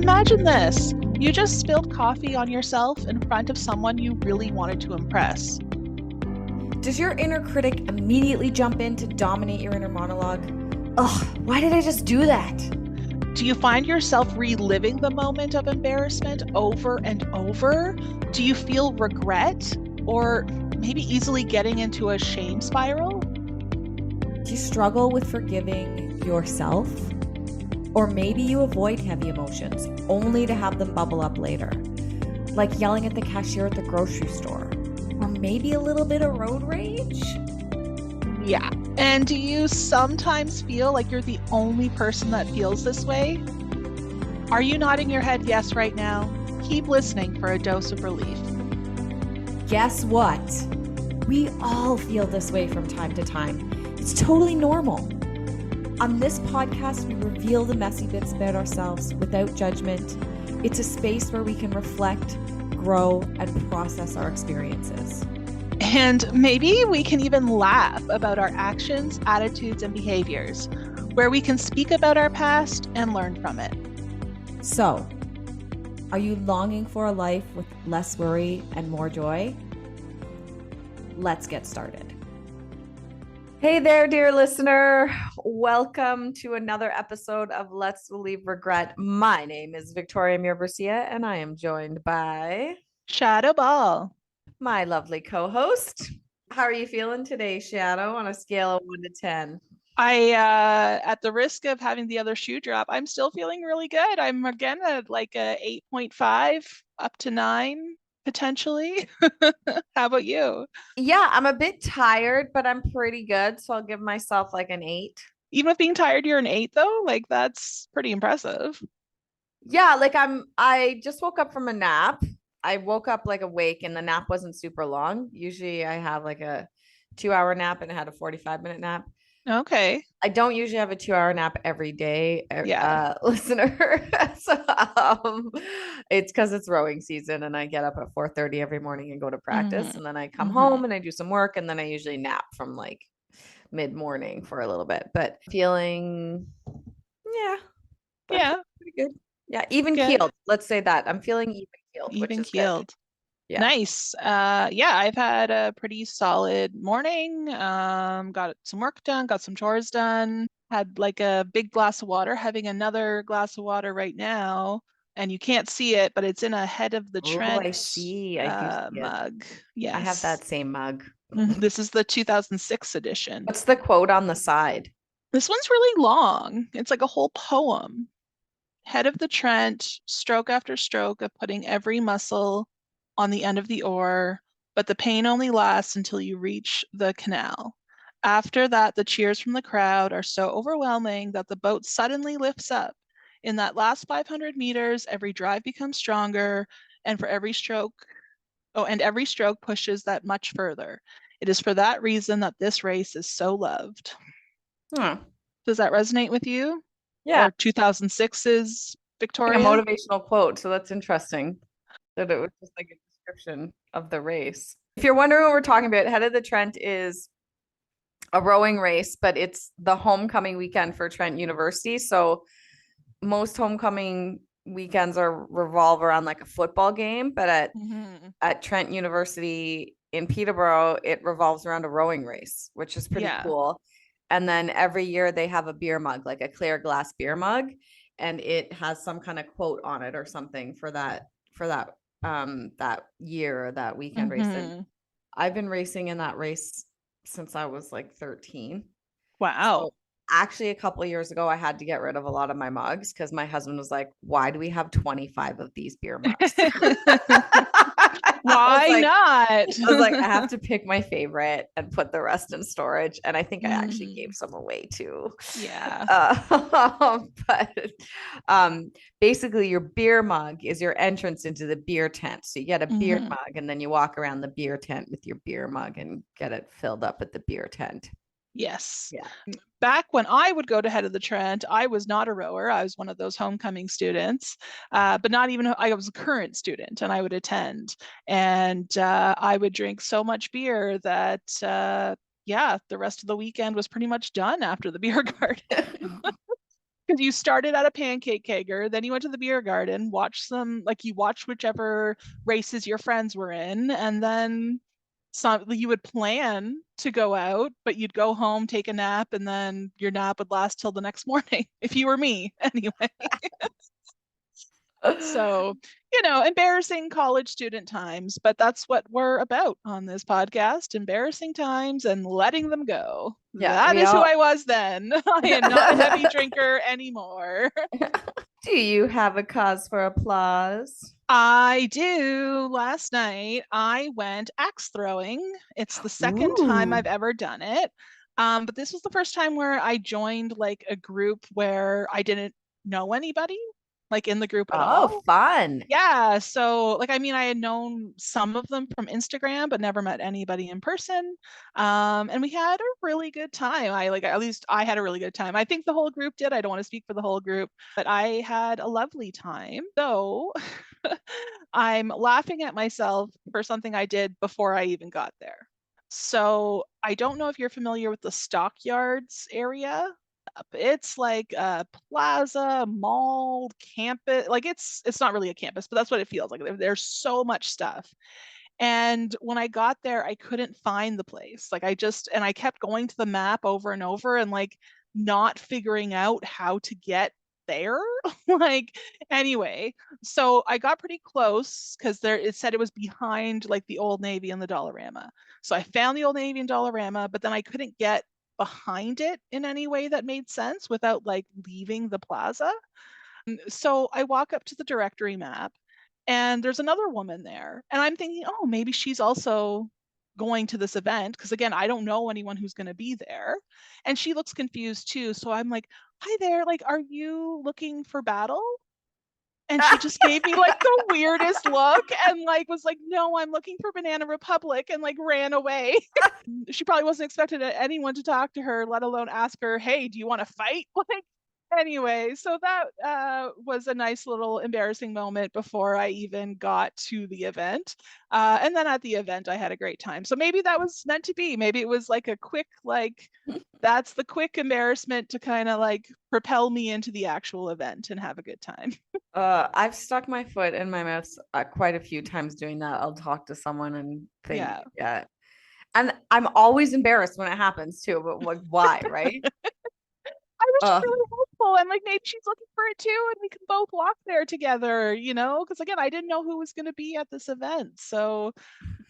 Imagine this. You just spilled coffee on yourself in front of someone you really wanted to impress. Does your inner critic immediately jump in to dominate your inner monologue? Ugh, why did I just do that? Do you find yourself reliving the moment of embarrassment over and over? Do you feel regret or maybe easily getting into a shame spiral? Do you struggle with forgiving yourself? Or maybe you avoid heavy emotions only to have them bubble up later, like yelling at the cashier at the grocery store, or maybe a little bit of road rage? Yeah. And do you sometimes feel like you're the only person that feels this way? Are you nodding your head yes right now? Keep listening for a dose of relief. Guess what? We all feel this way from time to time. It's totally normal. On this podcast, we reveal the messy bits about ourselves without judgment. It's a space where we can reflect, grow, and process our experiences. And maybe we can even laugh about our actions, attitudes, and behaviors, where we can speak about our past and learn from it. So, are you longing for a life with less worry and more joy? Let's get started. Hey there, dear listener. Welcome to another episode of Let's Relieve Regret. My name is Victoria Mirbercia, and I am joined by Shadoe, my lovely co-host. How are you feeling today, Shadoe, on a scale of 1 to 10? At the risk of having the other shoe drop, I'm still feeling really good. I'm again at like a 8.5 up to 9 potentially. How about you? Yeah, I'm a bit tired, but I'm pretty good. So I'll give myself like an 8. Even with being tired, you're an 8 though? Like that's pretty impressive. Yeah, like I just woke up from a nap. I woke up like awake and the nap wasn't super long. Usually I have like a 2-hour nap and I had a 45-minute nap. Okay. I don't usually have a 2-hour nap every day, Yeah. listener. So it's because it's rowing season and I get up at 4:30 every morning and go to practice. And then I come home and I do some work and then I usually nap from like mid-morning for a little bit. But feeling, yeah, Yeah. pretty good. Yeah, even Good. keeled. Let's say that. I'm feeling even keeled, which Even is good. keeled. Yeah. Nice. Yeah, I've had a pretty solid morning. Got some work done, got some chores done, had like a big glass of water, having another glass of water right now. And you can't see it, but it's in a head of the Oh, I Trent see. I do see it. mug. I have Yes. that same mug. This is the 2006 edition. What's the quote on the side? This one's really long. It's like a whole poem. Head of the Trent, stroke after stroke of putting every muscle on the end of the oar, but the pain only lasts until you reach the canal. After that, the cheers from the crowd are so overwhelming that the boat suddenly lifts up. In that last 500 meters, every drive becomes stronger, and every stroke pushes that much further. It is for that reason that this race is so loved. Huh. Does that resonate with you? Yeah. Or 2006's Victoria? Like a motivational quote. So that's interesting that it was just like a description of the race. If you're wondering what we're talking about, Head of the Trent is a rowing race, but it's the homecoming weekend for Trent University. So most homecoming weekends revolve around like a football game, but at Trent University in Peterborough, it revolves around a rowing race, which is pretty cool. And then every year they have a beer mug, like a clear glass beer mug, and it has some kind of quote on it or something for that that year or that weekend race. And I've been racing in that race since I was like 13. Wow. So actually, a couple of years ago, I had to get rid of a lot of my mugs because my husband was like, "Why do we have 25 of these beer mugs?" Why not? I was like, I have to pick my favorite and put the rest in storage. And I think I actually gave some away too. Yeah. But basically, your beer mug is your entrance into the beer tent. So you get a beer mug and then you walk around the beer tent with your beer mug and get it filled up at the beer tent. Yes. Yeah. Back when I would go to Head of the Trent, I was not a rower. I was one of those homecoming students, but not even, I was a current student and I would attend. And I would drink so much beer that, the rest of the weekend was pretty much done after the beer garden. Because you started at a pancake kegger, then you went to the beer garden, watched some, like you watched whichever races your friends were in, and then some you would plan to go out, but you'd go home, take a nap, and then your nap would last till the next morning, if you were me, anyway. So, embarrassing college student times, but that's what we're about on this podcast, embarrassing times and letting them go. Yeah, That we is who all. I was then. I am not a heavy drinker anymore. Do you have a cause for applause? I do. Last night I went axe throwing. It's the second time Ooh. I've ever done it. But this was the first time where I joined like a group where I didn't know anybody, like in the group at Oh, all. fun. Yeah, so like I mean I had known some of them from Instagram but never met anybody in person. And we had a really good time. I like at least I had a really good time. I think the whole group did. I don't want to speak for the whole group, but I had a lovely time. So I'm laughing at myself for something I did before I even got there. So I don't know if you're familiar with the Stockyards area. It's like a plaza, mall, campus. Like it's not really a campus, but that's what it feels like. There's so much stuff. And when I got there, I couldn't find the place. Like and I kept going to the map over and over and like not figuring out how to get there. Like, anyway, so I got pretty close because it said it was behind like the Old Navy and the Dollarama. So I found the Old Navy and Dollarama, but then I couldn't get behind it in any way that made sense without like leaving the plaza. So I walk up to the directory map and there's another woman there. And I'm thinking, oh, maybe she's also going to this event because again, I don't know anyone who's going to be there. And she looks confused too. So I'm like, hi there, like, are you looking for battle? And she just gave me like the weirdest look and like was like, no, I'm looking for Banana Republic and like ran away. She probably wasn't expecting anyone to talk to her, let alone ask her, hey, do you want to fight? Like, anyway, so that was a nice little embarrassing moment before I even got to the event. And then at the event, I had a great time. So maybe that was meant to be. Maybe it was like a quick, like, that's the quick embarrassment to kind of like propel me into the actual event and have a good time. I've stuck my foot in my mouth quite a few times doing that. I'll talk to someone and think, Yeah. yeah. And I'm always embarrassed when it happens too, but like, why, right? I was just Uh, really hopeful and like maybe she's looking for it too and we can both walk there together, because again, I didn't know who was going to be at this event. So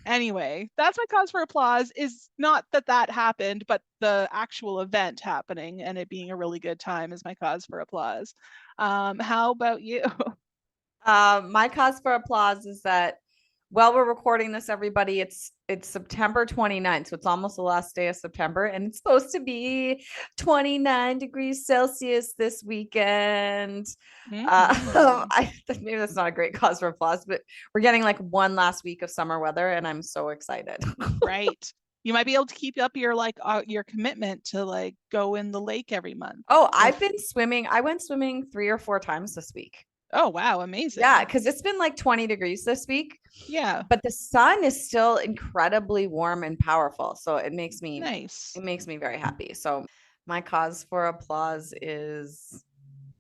anyway, that's my cause for applause is not that that happened, but the actual event happening and it being a really good time is my cause for applause. How about you? my cause for applause is that while we're recording this, everybody, it's September 29th, so it's almost the last day of September, and it's supposed to be 29 degrees Celsius this weekend. Mhm. Maybe that's not a great cause for applause, but we're getting like one last week of summer weather, and I'm so excited. Right. You might be able to keep up your commitment to like go in the lake every month. Oh, I've If been swimming. I went swimming 3 or 4 times this week. Oh wow, Yeah, amazing. because it's been like 20 degrees this week, Yeah, but the sun is still incredibly warm and powerful. So nice. it makes me very happy. So my cause for applause is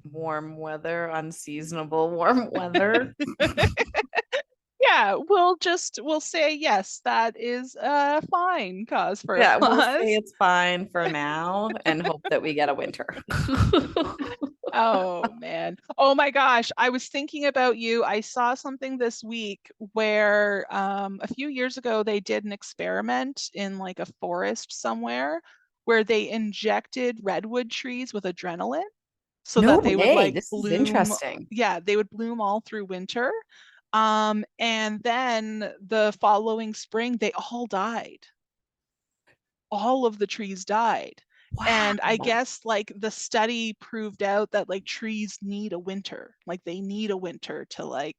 warm weather, unseasonable warm weather. Yeah, we'll say yes, that is a fine cause for Yeah, we'll say applause. it's fine for now and hope that we get a winter. Oh man. Oh my gosh, I was thinking about you. I saw something this week where a few years ago they did an experiment in like a forest somewhere where they injected redwood trees with adrenaline so No that they would way. like This is bloom. interesting. Yeah, they would bloom all through winter. And then the following spring, they all died. All of the trees died. And I Wow. guess like the study proved out that like trees need a winter. Like they need a winter to like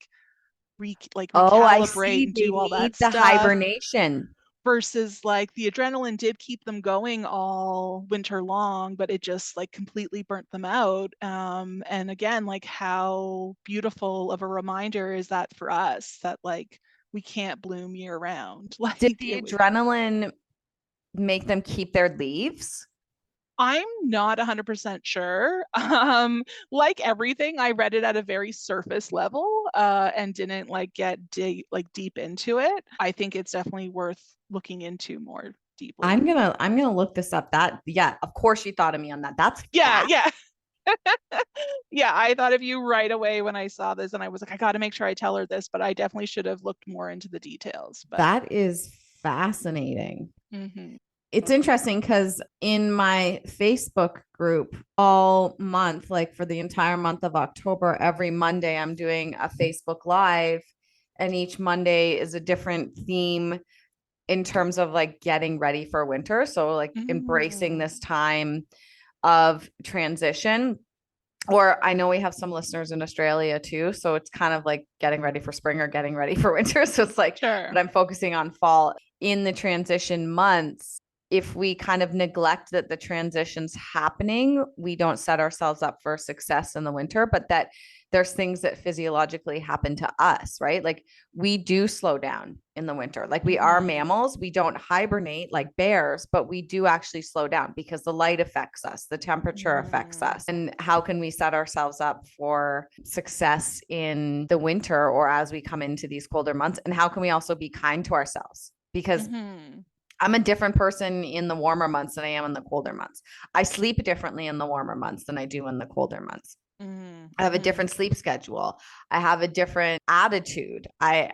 Oh, I recalibrate see. and They do all need that the stuff hibernation. versus like the adrenaline did keep them going all winter long, but it just like completely burnt them out. And again, like how beautiful of a reminder is that for us that like we can't bloom year round. Did Like the adrenaline make them keep their leaves? I'm not 100% sure. Like everything, I read it at a very surface level, and didn't like get deep into it. I think it's definitely worth looking into more deeply. I'm gonna look this up. That yeah, of course you thought of me on that. That's Yeah, fast. yeah. Yeah, I thought of you right away when I saw this, and I was like, I got to make sure I tell her this, but I definitely should have looked more into the details. But That is fascinating. mhm. It's interesting because in my Facebook group all month, like for the entire month of October, every Monday I'm doing a Facebook Live, and each Monday is a different theme in terms of like getting ready for winter. So, like embracing Mm, this time of transition. Or I know we have some listeners in Australia too. So it's kind of like getting ready for spring or getting ready for winter. So it's like, sure. but I'm focusing on fall in the transition months. If we kind of neglect that the transition's happening, we don't set ourselves up for success in the winter, but that there's things that physiologically happen to us, right? Like we do slow down in the winter. Like we are Mhm. mammals. We don't hibernate like bears, but we do actually slow down because the light affects us, the temperature affects Mhm. us. And how can we set ourselves up for success in the winter or as we come into these colder months? And how can we also be kind to ourselves? Because Mhm. I'm a different person in the warmer months than I am in the colder months. I sleep differently in the warmer months than I do in the colder months. Mhm. I have a Mhm. different sleep schedule. I have a different attitude. I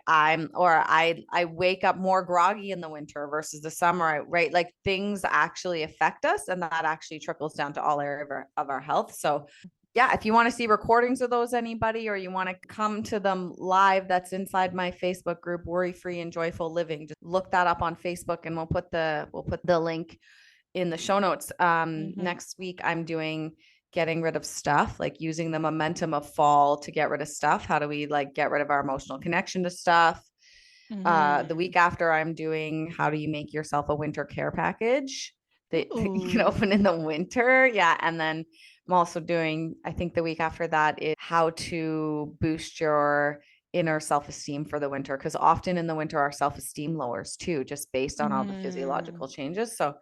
wake up more groggy in the winter versus the summer, right? Like things actually affect us, and that actually trickles down to all areas of our health. So yeah, if you want to see recordings of those, anybody, or you want to come to them live, that's inside my Facebook group, Worry Free and Joyful Living. Just look that up on Facebook, and we'll put the link in the show notes. Mhm. Next week I'm doing getting rid of stuff, like using the momentum of fall to get rid of stuff. How do we like get rid of our emotional connection to stuff? The Mhm. week after I'm doing how do you make yourself a winter care package that you can Ooh. open in the winter. Yeah. And then I'm also doing, I think the week after that is how to boost your inner self-esteem for the winter. Cause often in the winter, our self-esteem lowers too, just based on all the Mhm. physiological changes. So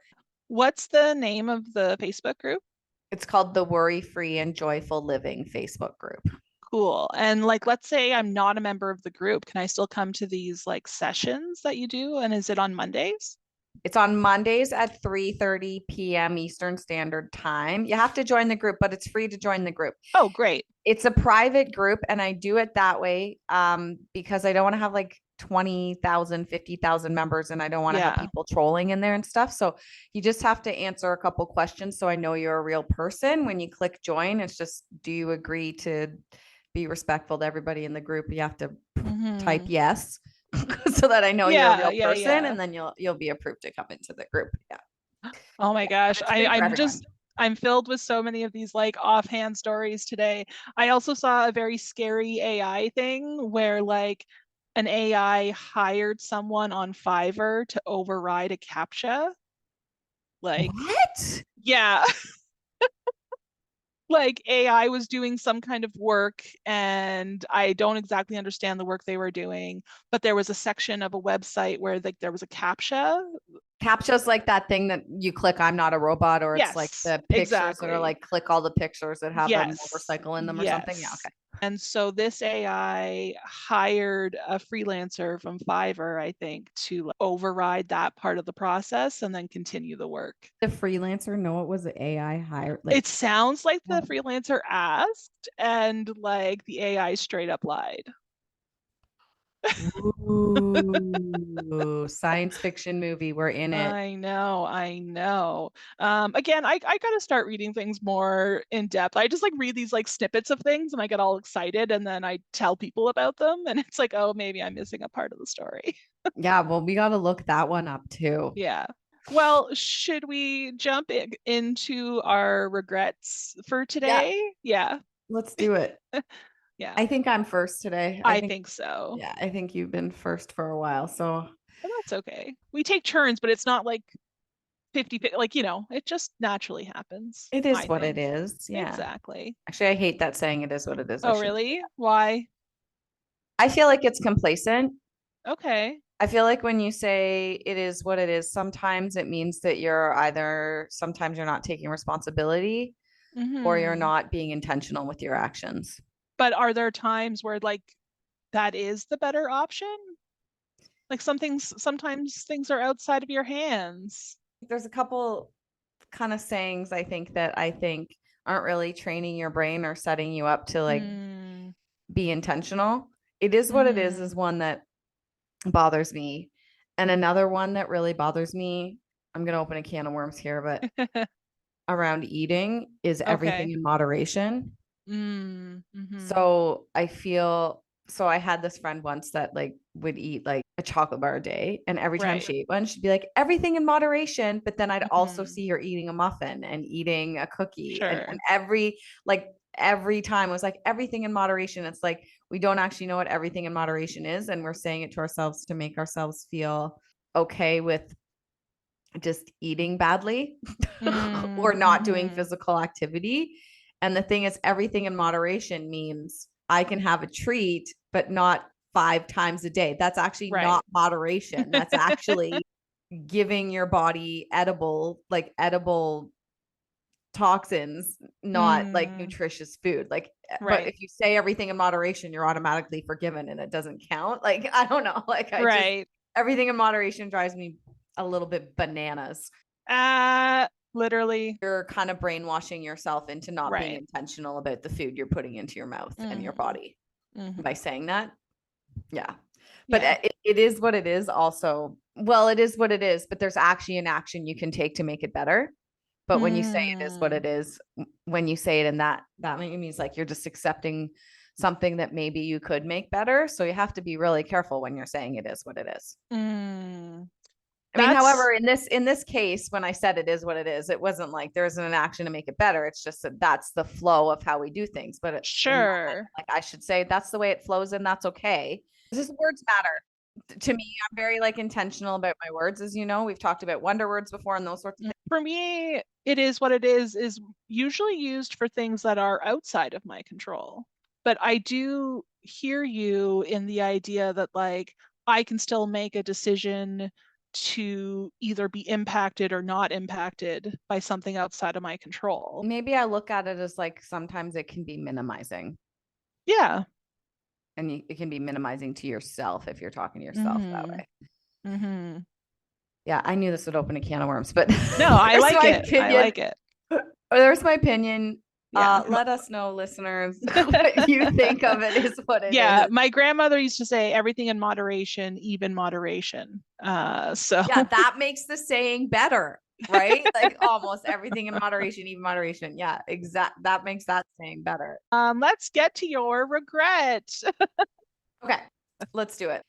What's the name of the Facebook group? it's called the Worry Free and Joyful Living Facebook group. Cool. And like, let's say I'm not a member of the group. Can I still come to these like sessions that you do? And is it on Mondays? It's on Mondays at 3:30 p.m. Eastern Standard Time. You have to join the group, but it's free to join the group. Oh, great. It's a private group, and I do it that way because I don't want to have like 20,000, 50,000 members, and I don't want to have Yeah. people trolling in there and stuff. So you just have to answer a couple questions so I know you're a real person. When you click join, it's just, do you agree to be respectful to everybody in the group? You have to type Hmm. yes so that I know you're a Yeah, real yeah, person, yeah. and then you'll be approved to come into the group. Yeah. Oh my But gosh. it's free for I'm everyone. just I'm filled with so many of these like offhand stories today. I also saw a very scary AI thing where like an AI hired someone on Fiverr to override a CAPTCHA. Like, What? yeah, like AI was doing some kind of work and I don't exactly understand the work they were doing, but there was a section of a website where like there was a CAPTCHA. CAPTCHA's like that thing that you click, I'm not a robot, or it's like Yes, the pictures that are exactly. like, click all the pictures that have a Yes, motorcycle in them or something. Yeah. yes. Okay. And so this AI hired a freelancer from Fiverr, I think, to like, override that part of the process and then continue the work. The freelancer know it was an AI hired, like, It sounds like the oh. freelancer asked, and like the AI straight up lied. Ooh, science fiction movie. We're in it. I know, I know. Again, I gotta start reading things more in depth. I just like read these like snippets of things and I get all excited and then I tell people about them and it's like, oh, maybe I'm missing a part of the story. Yeah, well, we got to look that one up too. Yeah. Well, should we jump into our regrets for Yeah, today? Yeah, let's do it. yeah, I think I'm first today. I think so. Yeah, I think you've been first for a while. So But that's okay. We take turns, but it's not like 50, like, it just naturally happens, it is I what it think. is. Yeah. Exactly. Actually, I hate that saying it is what it is. I Oh, shouldn't. really? Why? I feel like it's complacent. Okay. I feel like when you say it is what it is, sometimes it means that sometimes you're not taking responsibility or you're Hmm. not being intentional with your actions. But are there times where like that is the better option? Like sometimes things are outside of your hands. There's a couple kind of sayings I think aren't really training your brain or setting you up to like Mm. be intentional. It is what it Hmm. is one that bothers me. And another one that really bothers me, I'm going to open a can of worms here, but around eating is everything Okay. in moderation. Mm. Hmm. So I had this friend once that like would eat like a chocolate bar a day. And every time Right. she ate one, she'd be like, everything in moderation. But then I'd also Hmm. see her eating a muffin and eating a cookie. And Sure. every time it was like everything in moderation. It's like we don't actually know what everything in moderation is. And we're saying it to ourselves to make ourselves feel okay with just eating badly or Mm. not doing Hmm. physical activity. And the thing is, everything in moderation means I can have a treat, but not 5 times a day. That's actually Right. not moderation. That's actually giving your body edible toxins, not like Mm. nutritious food. Like, but Right. if you say everything in moderation, you're automatically forgiven and it doesn't count. Like, I don't know. Like, Right. everything in moderation drives me a little bit bananas. Literally. You're kind of brainwashing yourself into not being Right. intentional about the food you're putting into your mouth and your Hmm. body by Hmm. saying that. Yeah. But Yeah. it is what it is also. Well, it is what it is, but there's actually an action you can take to make it better. But when you say it is what Mm. it is, when you say it in that means like you're just accepting something that maybe you could make better. So you have to be really careful when you're saying it is what it is. Mm. I mean, That's however, in this case, when I said it is what it is, it wasn't like there isn't an action to make it better. It's just that that's the flow of how we do things. But in the moment, sure. like I should say, that's the way it flows, and that's okay. Just words matter to me. I'm very like intentional about my words, as you know. We've talked about wonder words before and those sorts of things. For me, it is what it is usually used for things that are outside of my control. But I do hear you in the idea that, like, I can still make a decision to either be impacted or not impacted by something outside of my control. Maybe I look at it as like sometimes it can be minimizing, Yeah. and it can be minimizing to yourself if you're talking to yourself that Hmm. way. Hmm. Yeah, I knew this would open a can of worms, but No, I there's like my it. I opinion. like it. There's my opinion. Yeah. Let us know, listeners, what you think of it is what it Yeah, is. my grandmother used to say everything in moderation, even moderation. So Yeah, that makes the saying better, right? Like almost everything in moderation, even moderation. Yeah, exact. That makes that saying better. let's get to your regret. Okay, let's do it.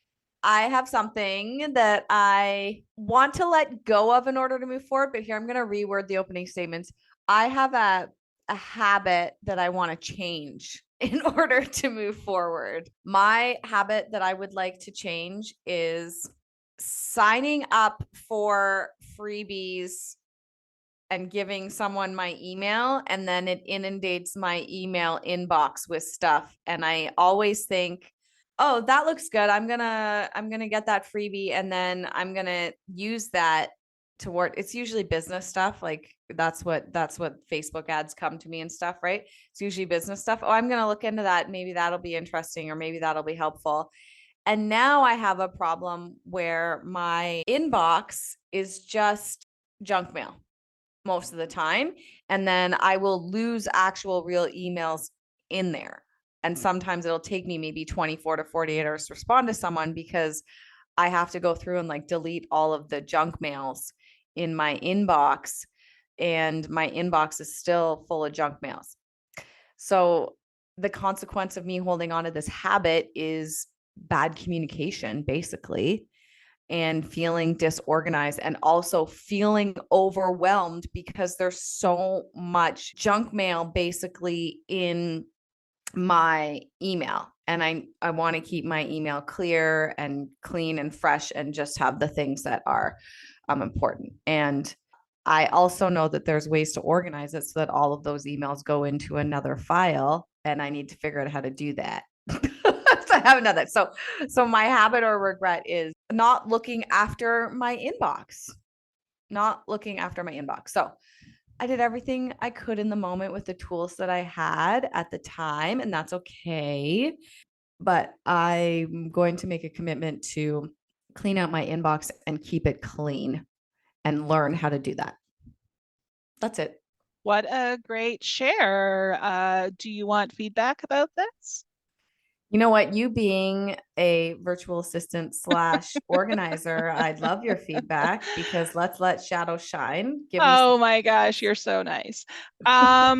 I have something that I want to let go of in order to move forward, but here I'm going to reword the opening statements. I have a habit that I want to change in order to move forward. My habit that I would like to change is signing up for freebies and giving someone my email, and then it inundates my email inbox with stuff, and I always think, oh, that looks good, I'm gonna get that freebie, and then I'm gonna use that toward, it's usually business stuff, like that's what Facebook ads come to me and stuff, right? It's usually business stuff. Oh, I'm gonna look into that, maybe that'll be interesting, or maybe that'll be helpful. And now I have a problem where my inbox is just junk mail most of the time. And then I will lose actual real emails in there. And sometimes it'll take me maybe 24 to 48 hours to respond to someone because I have to go through and like delete all of the junk mails in my inbox. And my inbox is still full of junk mails. So the consequence of me holding on to this habit is bad communication, basically, and feeling disorganized and also feeling overwhelmed because there's so much junk mail basically in my email, and I want to keep my email clear and clean and fresh and just have the things that are important. And I also know that there's ways to organize it so that all of those emails go into another file, and I need to figure out how to do that. So I haven't done that. So my habit or regret is not looking after my inbox, not looking after my inbox. So I did everything I could in the moment with the tools that I had at the time, and that's okay. But I'm going to make a commitment to clean out my inbox and keep it clean and learn how to do that. That's it. What a great share. Do you want feedback about this? You know what? You being a virtual assistant slash organizer, I'd love your feedback because let's let Shadoe shine. Give me some Oh my gosh, ideas. you're so nice.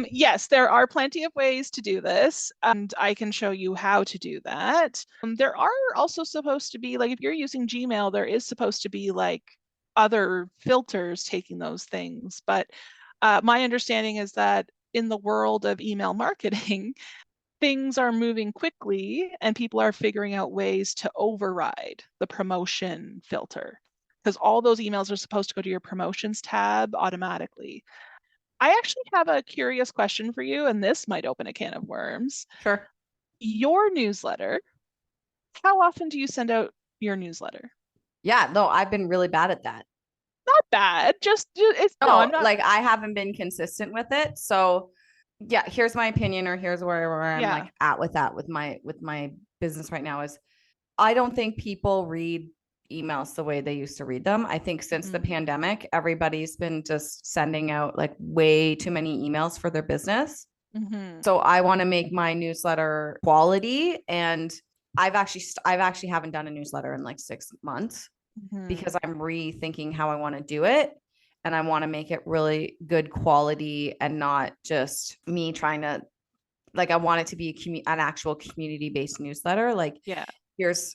Yes, there are plenty of ways to do this, and I can show you how to do that. There are also supposed to be, like, if you're using Gmail, there is supposed to be like other filters taking those things. But my understanding is that in the world of email marketing, things are moving quickly and people are figuring out ways to override the promotion filter because all those emails are supposed to go to your promotions tab automatically. I actually have a curious question for you, and this might open a can of worms. Sure. Your newsletter, how often do you send out your newsletter? Yeah, no, I've been really bad at that. Not bad, just it's no, I'm No, not. like I haven't been consistent with it. So yeah, here's my opinion, or here's where I'm Yeah. like at with that with my business right now is I don't think people read emails the way they used to read them. I think since the Mhm. pandemic, everybody's been just sending out like way too many emails for their business. Mhm. So I want to make my newsletter quality, and I've actually haven't done a newsletter in like 6 months Mhm. because I'm rethinking how I want to do it. And I want to make it really good quality and not just me trying to, like, I want it to be an actual community based newsletter. Like, Yeah.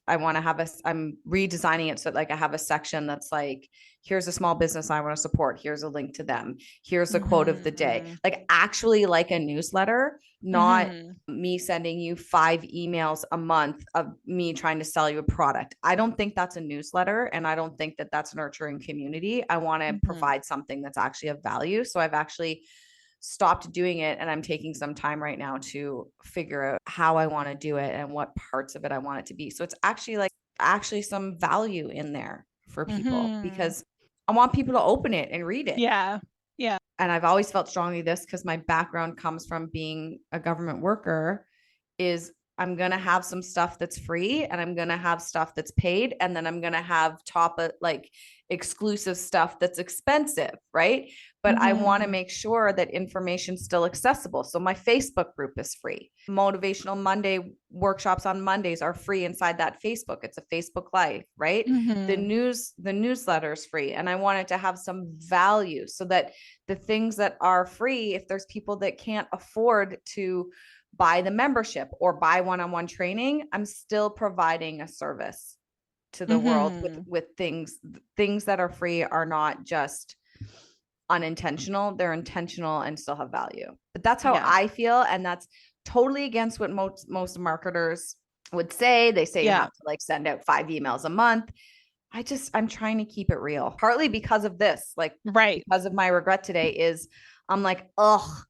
I want to have I'm redesigning it so that, like, I have a section that's like, here's a small business I want to support. Here's a link to them. Here's the quote of the day. Mhm. Like, actually, like a newsletter, not Mhm. me sending you 5 emails a month of me trying to sell you a product. I don't think that's a newsletter. And I don't think that that's nurturing community. I want to Mhm. provide something that's actually of value. So I've actually stopped doing it, and I'm taking some time right now to figure out how I want to do it and what parts of it I want it to be. So it's actually like actually some value in there for people Mhm. because I want people to open it and read it. Yeah. Yeah. And I've always felt strongly this because my background comes from being a government worker is I'm going to have some stuff that's free and I'm going to have stuff that's paid. And then I'm going to have top of like exclusive stuff that's expensive. Right. But I want to Mhm. make sure that information's still accessible. So my Facebook group is free. Motivational Monday workshops on Mondays are free inside that Facebook. It's a Facebook Live, right? Mhm. The newsletter is free. And I want it to have some value so that the things that are free, if there's people that can't afford to buy the membership or buy one-on-one training, I'm still providing a service to the world Mhm. with things that are free are not just unintentional, they're intentional and still have value. But that's how Yeah. I feel, and that's totally against what most marketers would say. They say you Yeah. have to like send out 5 emails a month. I'm trying to keep it real. Partly because of this, like Right. because of my regret today is I'm like, ugh,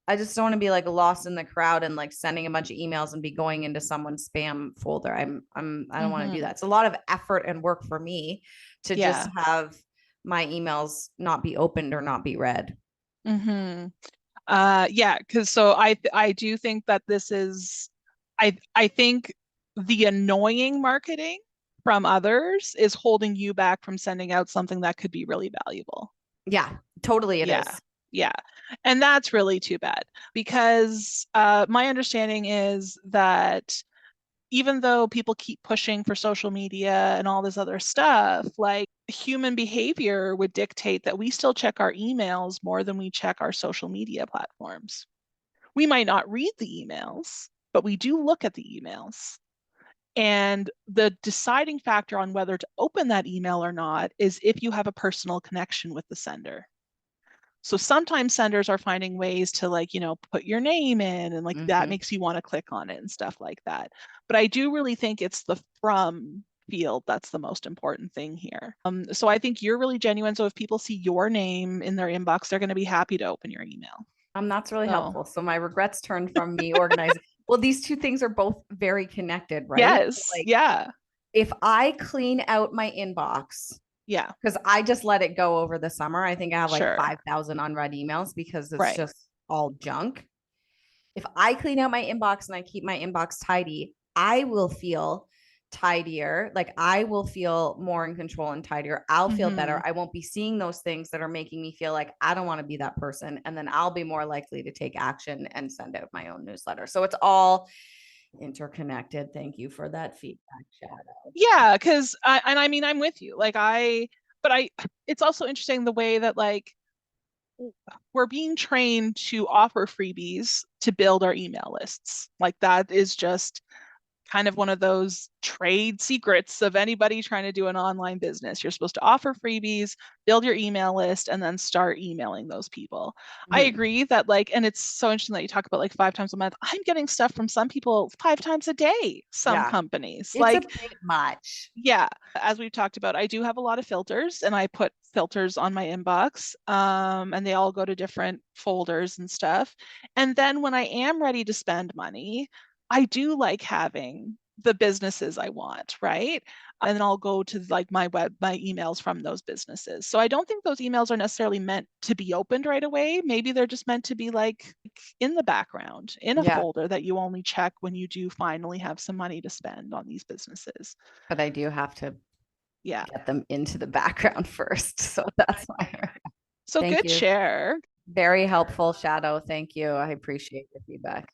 I just don't want to be like lost in the crowd and like sending a bunch of emails and be going into someone's spam folder. I don't want to do that. Mhm. It's a lot of effort and work for me to just Yeah. have my emails not be opened or not be read. Mhm. Yeah, because so I do think that this is I think the annoying marketing from others is holding you back from sending out something that could be really valuable. Yeah, totally it Yeah. is. Yeah. And that's really too bad because my understanding is that even though people keep pushing for social media and all this other stuff, like human behavior would dictate that we still check our emails more than we check our social media platforms. We might not read the emails, but we do look at the emails. And the deciding factor on whether to open that email or not is if you have a personal connection with the sender. So sometimes senders are finding ways to, like, put your name in and like that Mm-hmm. makes you want to click on it and stuff like that. But I do really think it's the from field that's the most important thing here. So I think you're really genuine. So if people see your name in their inbox, they're going to be happy to open your email. That's really So helpful. So my regrets turned from me organizing. Well, these two things are both very connected, right? So yes, like yeah. If I clean out my inbox, Yeah, because I just let it go over the summer. I think I have like sure. 5,000 unread emails because it's Right. just all junk. If I clean out my inbox and I keep my inbox tidy, I will feel tidier. Like I will feel more in control and tidier. I'll feel Hmm. better. I won't be seeing those things that are making me feel like I don't want to be that person. And then I'll be more likely to take action and send out my own newsletter. So it's all interconnected. Thank you for that feedback, Shadoe. Yeah, because I mean, I'm with you. But it's also interesting the way that like we're being trained to offer freebies to build our email lists. Like that is just kind of one of those trade secrets of anybody trying to do an online business. You're supposed to offer freebies, build your email list, and then start emailing those people. I Mm-hmm. agree that like, and it's so interesting that you talk about like 5 times a month. I'm getting stuff from some people 5 times a day, some Yeah, companies. it's a Like, bit much. yeah, as we've talked about, I do have a lot of filters and I put filters on my inbox, and they all go to different folders and stuff. And then when I am ready to spend money, I do like having the businesses I want, right? And then I'll go to like my emails from those businesses. So I don't think those emails are necessarily meant to be opened right away. Maybe they're just meant to be like in the background in a Yeah, folder that you only check when you do finally have some money to spend on these businesses. but I do have to Yeah. get them into the background first. So that's why. So Thank good you. share. Very helpful, Shadoe. Thank you. I appreciate your feedback.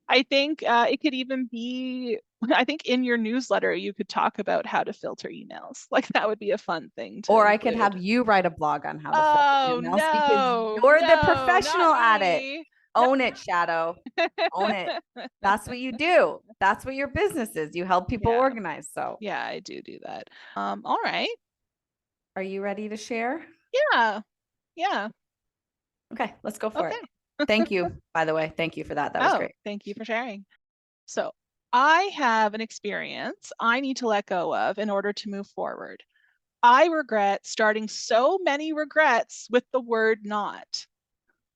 I think it could even be, I think in your newsletter, you could talk about how to filter emails. Like that would be a fun thing to Or I could have include. you write a blog on how to filter Oh, emails because no, you're the no, not professional at it. me. No. Own it, Shadoe. Own it. That's what you do. That's what your business is. You help people Yeah, organize. So, yeah, I do that. All right. are you ready to share? Yeah, yeah. Okay, let's go for it. Okay. Thank you, by the way. Thank you for that. That was Oh, great. thank you for sharing. So I have an experience I need to let go of in order to move forward. I regret starting so many regrets with the word not.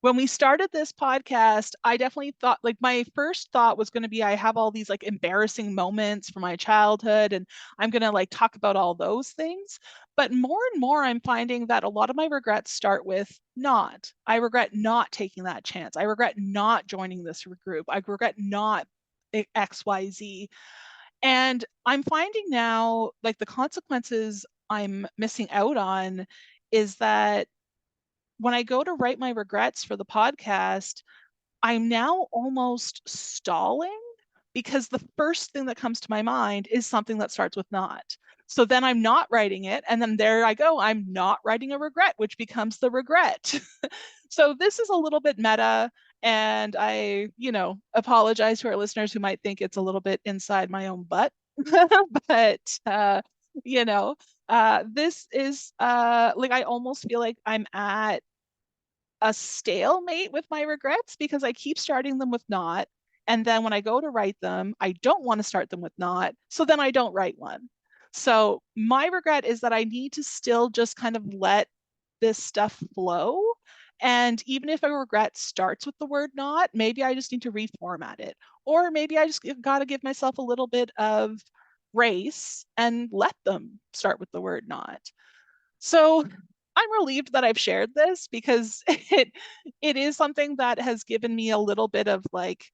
When we started this podcast, I definitely thought like my first thought was going to be I have all these like embarrassing moments from my childhood and I'm going to like talk about all those things. But more and more, I'm finding that a lot of my regrets start with not. I regret not taking that chance. I regret not joining this group. I regret not XYZ. And I'm finding now like the consequences I'm missing out on is that when I go to write my regrets for the podcast, I'm now almost stalling because the first thing that comes to my mind is something that starts with not. So then I'm not writing it. And then there I go. I'm not writing a regret, which becomes the regret. So this is a little bit meta. And I, apologize to our listeners who might think it's a little bit inside my own butt. But, you know, this is like I almost feel like I'm at a stalemate with my regrets because I keep starting them with not. And then when I go to write them, I don't want to start them with not. So then I don't write one. So my regret is that I need to still just kind of let this stuff flow. And even if a regret starts with the word not, maybe I just need to reformat it. Or maybe I just got to give myself a little bit of grace and let them start with the word not. So I'm relieved that I've shared this because it is something that has given me a little bit of like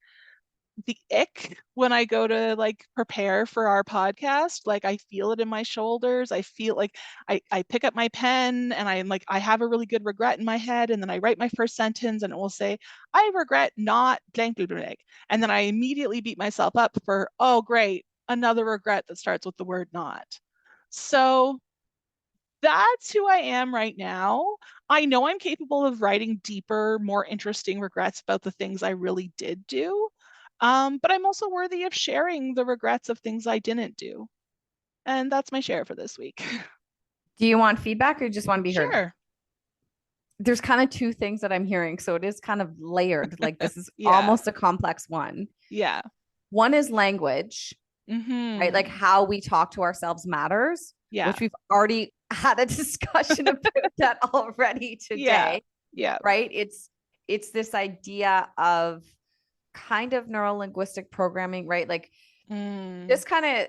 the ick when I go to like prepare for our podcast. Like I feel it in my shoulders. I feel like I pick up my pen and I'm like, I have a really good regret in my head. And then I write my first sentence and it will say, I regret not blank, blank, blank. And then I immediately beat myself up for, oh, great, another regret that starts with the word not. So that's who I am right now. I know I'm capable of writing deeper, more interesting regrets about the things I really did do. But I'm also worthy of sharing the regrets of things I didn't do. And that's my share for this week. Do you want feedback or just want to be heard? Sure. There's kind of two things that I'm hearing. So it is kind of layered. Like this is Yeah. almost a complex one. Yeah. One is language, right? Like Mm-hmm. how we talk to ourselves matters, Yeah. which we've already had a discussion about that already Yeah. today, Yeah. right? It's this idea of kind of neuro linguistic programming, right? Like Mm. just kind of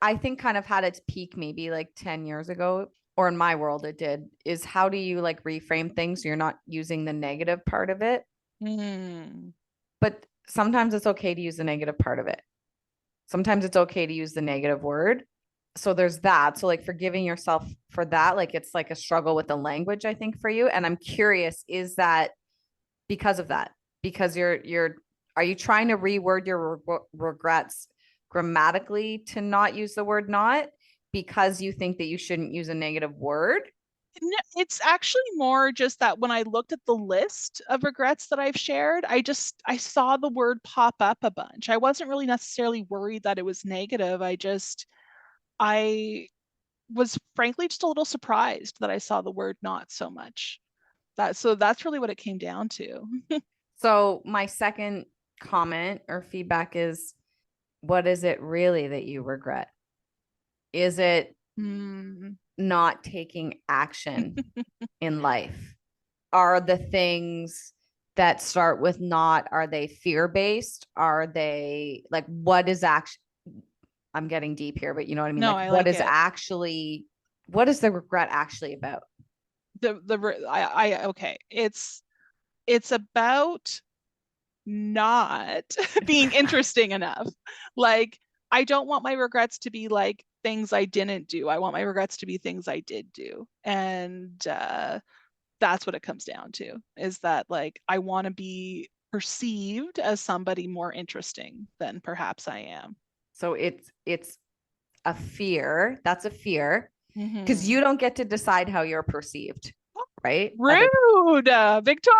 I think kind of had its peak maybe like 10 years ago, or in my world it did, is how do you like reframe things so you're not using the negative part of it? Mm. But sometimes it's okay to use the negative part of it. Sometimes it's okay to use the negative word. So there's that. So like forgiving yourself for that, like it's like a struggle with the language, I think, for you. And I'm curious, is that because of that? Because you're are you trying to reword your regrets grammatically to not use the word not because you think that you shouldn't use a negative word? It's actually more just that when I looked at the list of regrets that I've shared, I saw the word pop up a bunch. I wasn't really necessarily worried that it was negative. I was frankly just a little surprised that I saw the word not so much. That's really what it came down to. So my second comment or feedback is, what is it really that you regret? Is it Hmm. not taking action in life? Are the things that start with not, are they fear based? Are they like, what is actually, I'm getting deep here, but you know what I mean? No, Like, I like it. what is the regret actually about? Okay. It's about not being interesting enough. Like, I don't want my regrets to be like things I didn't do. I want my regrets to be things I did do. And that's what it comes down to, is that like I want to be perceived as somebody more interesting than perhaps I am. So it's a fear. That's a fear because Hmm. you don't get to decide how you're perceived, right? Other Rude, Victoria.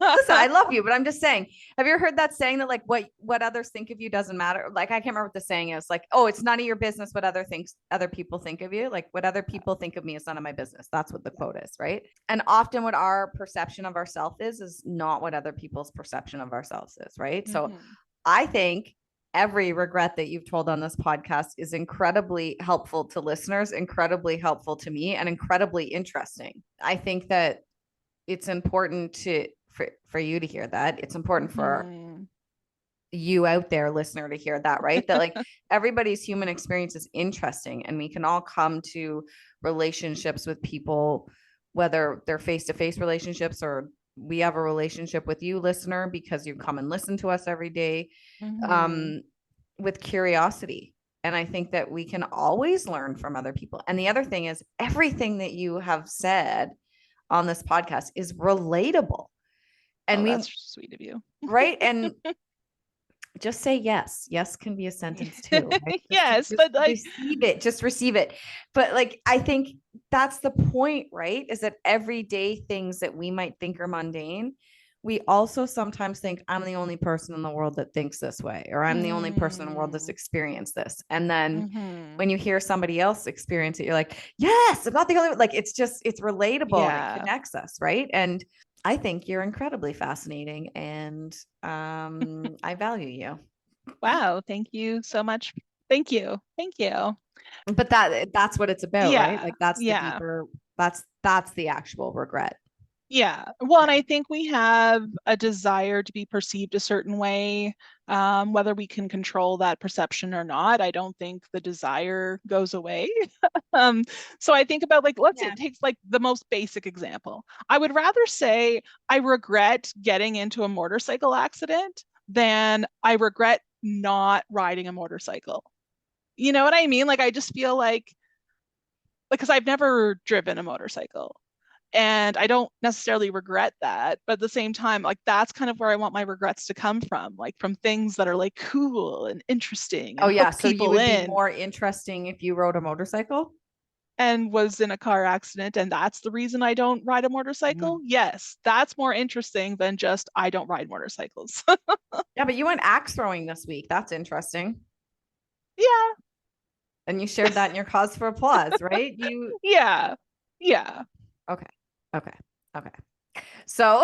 Listen, I love you, but I'm just saying, have you ever heard that saying that like what others think of you doesn't matter? Like I can't remember what the saying is. Like, oh, it's none of your business what other people think of you. Like what other people think of me is none of my business. That's what the quote is, right? And often what our perception of ourselves is not what other people's perception of ourselves is, right? So Hmm. I think every regret that you've told on this podcast is incredibly helpful to listeners, incredibly helpful to me, and incredibly interesting. I think that it's important for you to hear that. It's important for Hmm. you out there, listener, to hear that, right? That like everybody's human experience is interesting and we can all come to relationships with people, whether they're face-to-face relationships or we have a relationship with you, listener, because you come and listen to us every day, Hmm. um, with curiosity. And I think that we can always learn from other people. And the other thing is, everything that you have said on this podcast is relatable. And Oh, we, that's sweet of you. right. And just say yes. Yes can be a sentence too, right? Yes, Just but like, receive it. Just receive it. But like, I think that's the point, right? Is that everyday things that we might think are mundane, we also sometimes think I'm the only person in the world that thinks this way, or I'm the only person in the world that's mm, experienced this. And then hmm, when you hear somebody else experience it, you're like, yes, I'm not the only one. Like it's relatable and it yeah. connects us, right? And I think you're incredibly fascinating and I value you. Wow, thank you so much. Thank you. Thank you. But that's what it's about, right? Yeah, Like that's the yeah. deeper, that's the actual regret. Yeah. Well, and Yeah. I think we have a desire to be perceived a certain way, whether we can control that perception or not. I don't think the desire goes away. Um, so I think about like, let's say Yeah. it takes like the most basic example. I would rather say I regret getting into a motorcycle accident than I regret not riding a motorcycle. You know what I mean? Like I just feel like because I've never driven a motorcycle. And I don't necessarily regret that, but at the same time, like that's kind of where I want my regrets to come from, like from things that are like cool and interesting Oh and yeah. hook So you people would be in, more interesting if you rode a motorcycle? and was in a car accident and that's the reason I don't ride a motorcycle. Mhm. Yes, that's more interesting than just I don't ride motorcycles. Yeah, but you went axe throwing this week. That's interesting. Yeah, And you shared that in your cause for applause, right? You yeah, yeah. okay. Okay. Okay. So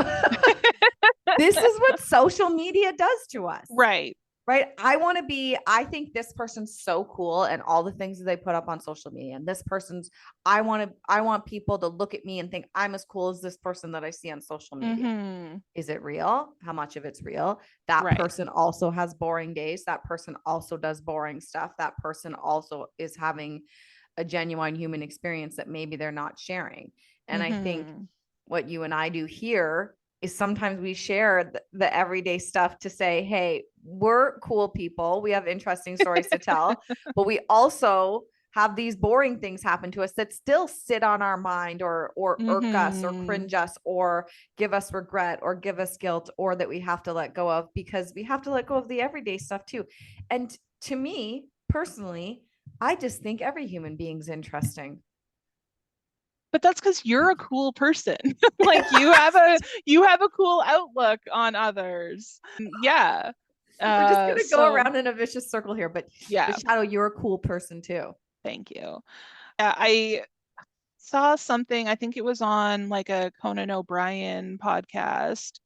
this is what social media does to us. Right. right? I think this person's so cool and all the things that they put up on social media. And this person's, I want people to look at me and think I'm as cool as this person that I see on social media. Mm-hmm. Is it real? How much of it's real? That Right. person also has boring days. That person also does boring stuff. That person also is having a genuine human experience that maybe they're not sharing. And I think Mm-hmm. what you and I do here is sometimes we share the everyday stuff to say, hey, we're cool people. We have interesting stories to tell, but we also have these boring things happen to us that still sit on our mind or irk us or Mm-hmm. cringe us or give us regret or give us guilt or that we have to let go of, because we have to let go of the everyday stuff too. And to me personally, I just think every human being's interesting. But that's because you're a cool person. Like you have a cool outlook on others. Yeah. We're just gonna go So around in a vicious circle here, but yeah, Shadoe, you're a cool person too. thank you. I saw something, I think it was on like a Conan O'Brien podcast,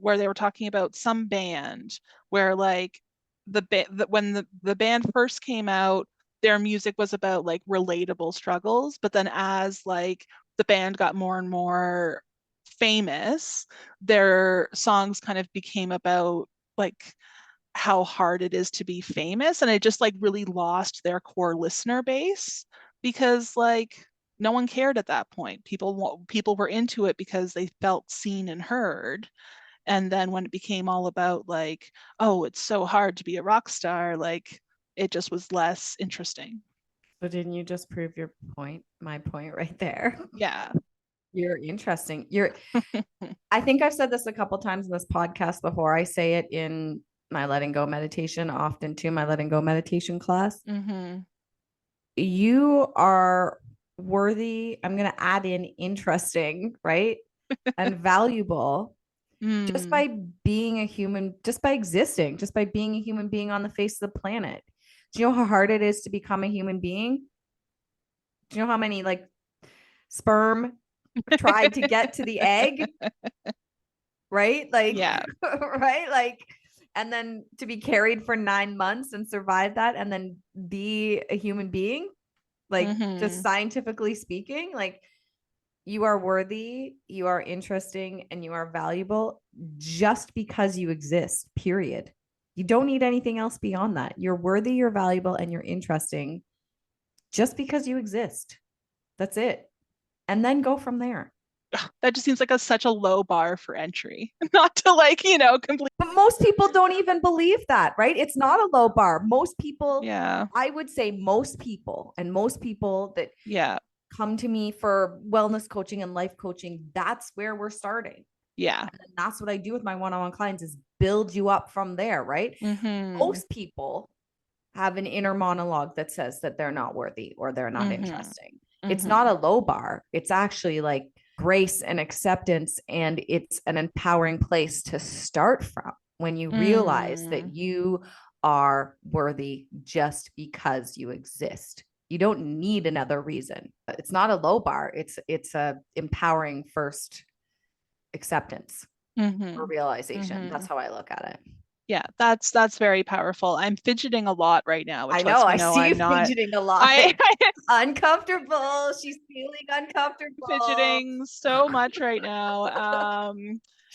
where they were talking about some band where like when the band first came out, their music was about like relatable struggles, but then as like the band got more and more famous, their songs kind of became about like how hard it is to be famous, and it just like really lost their core listener base because like no one cared at that point. People were into it because they felt seen and heard. And then when it became all about like, oh, it's so hard to be a rock star, like it just was less interesting. So didn't you just prove your point, my point right there? Yeah. You're interesting. I think I've said this a couple times in this podcast before. I say it in my letting go meditation, often too, my letting go meditation class. Mm-hmm. You are worthy. I'm going to add in interesting, right? And valuable just Mm. by being a human, just by existing, just by being a human being on the face of the planet. Do you know how hard it is to become a human being? Do you know how many like sperm tried to get to the egg? Right? Like, Yeah. right? Like, and then to be carried for 9 months and survive that and then be a human being, like, just Mm-hmm. scientifically speaking, like, you are worthy, you are interesting, and you are valuable just because you exist, period. You don't need anything else beyond that. You're worthy, you're valuable, and you're interesting just because you exist. That's it. And then go from there. That just seems like such a low bar for entry. Not to like, complete. But most people don't even believe that, right? It's not a low bar. Most people, Yeah. I would say most people that Yeah. come to me for wellness coaching and life coaching, that's where we're starting. Yeah. And that's what I do with my one-on-one clients is build you up from there, right? Mm-hmm. Most people have an inner monologue that says that they're not worthy or they're not Mm-hmm. interesting. It's not Mm-hmm. a low bar. It's actually like grace and acceptance. And it's an empowering place to start from when you realize Mm. that you are worthy just because you exist. You don't need another reason. It's not a low bar. It's a empowering first acceptance or Mm-hmm. realization. Mm-hmm. That's how I look at it. Yeah, that's very powerful. I'm fidgeting a lot right now, I which know. lets me I know see you I'm not. fidgeting a lot. I Uncomfortable. She's feeling uncomfortable. fidgeting so much right now.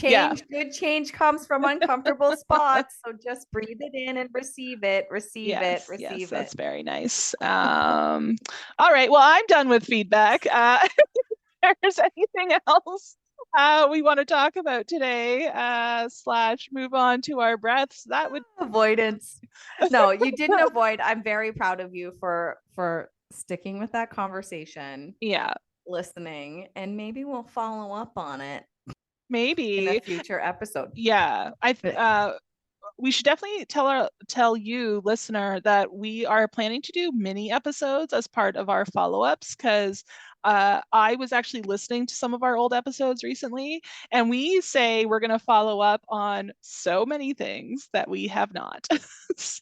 Yeah. Good change comes from uncomfortable spots. So just breathe it in and receive it, receive it, Yes, yes, receive it. that's very nice. All right, well, I'm done with feedback. If there's anything else we want to talk about today, slash move on to our breaths, that would. Avoidance. No, you didn't avoid. I'm very proud of you for sticking with that conversation, Yeah, listening, and maybe we'll follow up on it in a maybe. future episode. Yeah, But we should definitely tell you, listener, that we are planning to do mini episodes as part of our follow-ups because I was actually listening to some of our old episodes recently, and we say we're going to follow up on so many things that we have not. So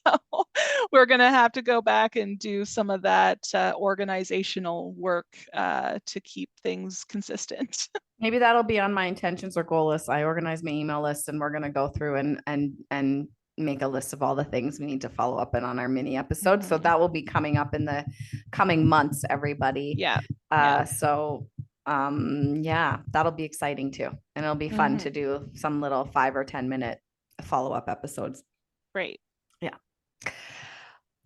we're going to have to go back and do some of that organizational work to keep things consistent. maybe that'll be on my intentions or goal list. I organize my email list and we're gonna go through and make a list of all the things we need to follow up on our mini episode. So that will be coming up in the coming months, everybody. Yeah. So yeah, that'll be exciting too. And it'll be fun to do some little 5 or 10 minute follow-up episodes. Great. Yeah.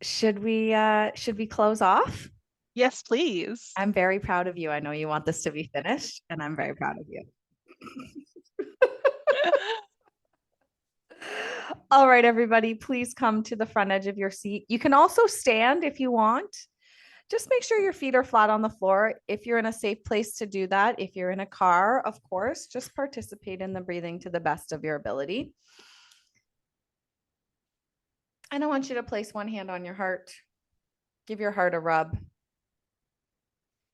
Should we close off? Yes, please. I'm very proud of you. I know you want this to be finished, and I'm very proud of you. All right, everybody, please come to the front edge of your seat. You can also stand if you want. Just make sure your feet are flat on the floor. If you're in a safe place to do that, if you're in a car, of course, just participate in the breathing to the best of your ability. And I want you to place one hand on your heart. Give your heart a rub.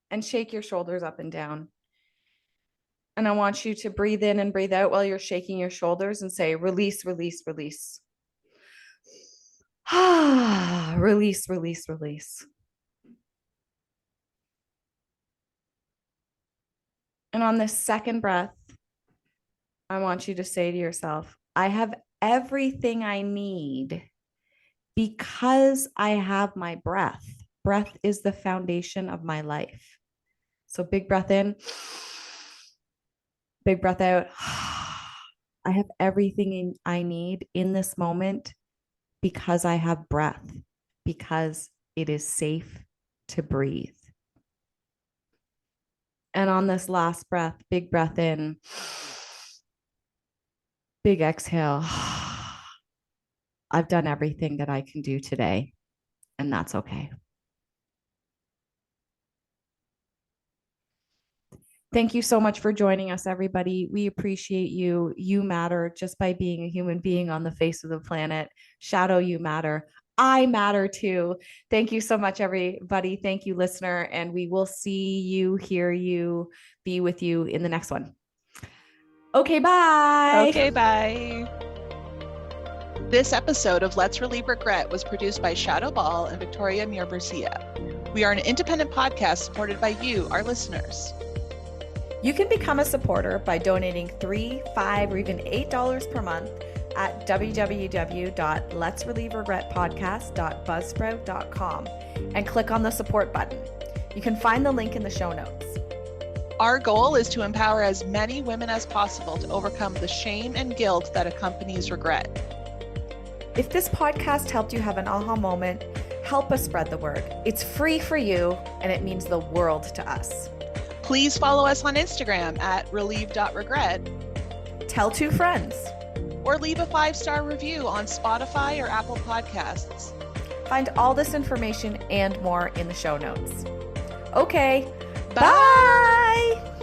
And shake your shoulders up and down. And I want you to breathe in and breathe out while you're shaking your shoulders and say, release, release, release. Release, release, release. And on this second breath, I want you to say to yourself, I have everything I need because I have my breath. Breath is the foundation of my life. So big breath in, big breath out. I have everything I need in this moment because I have breath, because it is safe to breathe. And on this last breath, big breath in, big exhale. I've done everything that I can do today, and that's okay. Thank you so much for joining us, everybody. We appreciate you. You matter just by being a human being on the face of the planet. Shadoe, you matter. I matter too. Thank you so much, everybody. Thank you, listener. And we will see you, hear you, be with you in the next one. Okay, bye. Okay, bye. This episode of Let's Relieve Regret was produced by Shadoe Ball and Victoria Mir-Bercia. We are an independent podcast supported by you, our listeners. You can become a supporter by donating $3, $5, or even $8 per month at www.letsrelieveregretpodcast.buzzsprout.com and click on the support button. You can find the link in the show notes. Our goal is to empower as many women as possible to overcome the shame and guilt that accompanies regret. If this podcast helped you have an aha moment, help us spread the word. It's free for you, and it means the world to us. Please follow us on Instagram at relieve.regret. Tell 2 friends. Or leave a 5-star review on Spotify or Apple Podcasts. Find all this information and more in the show notes. Okay, Bye. bye.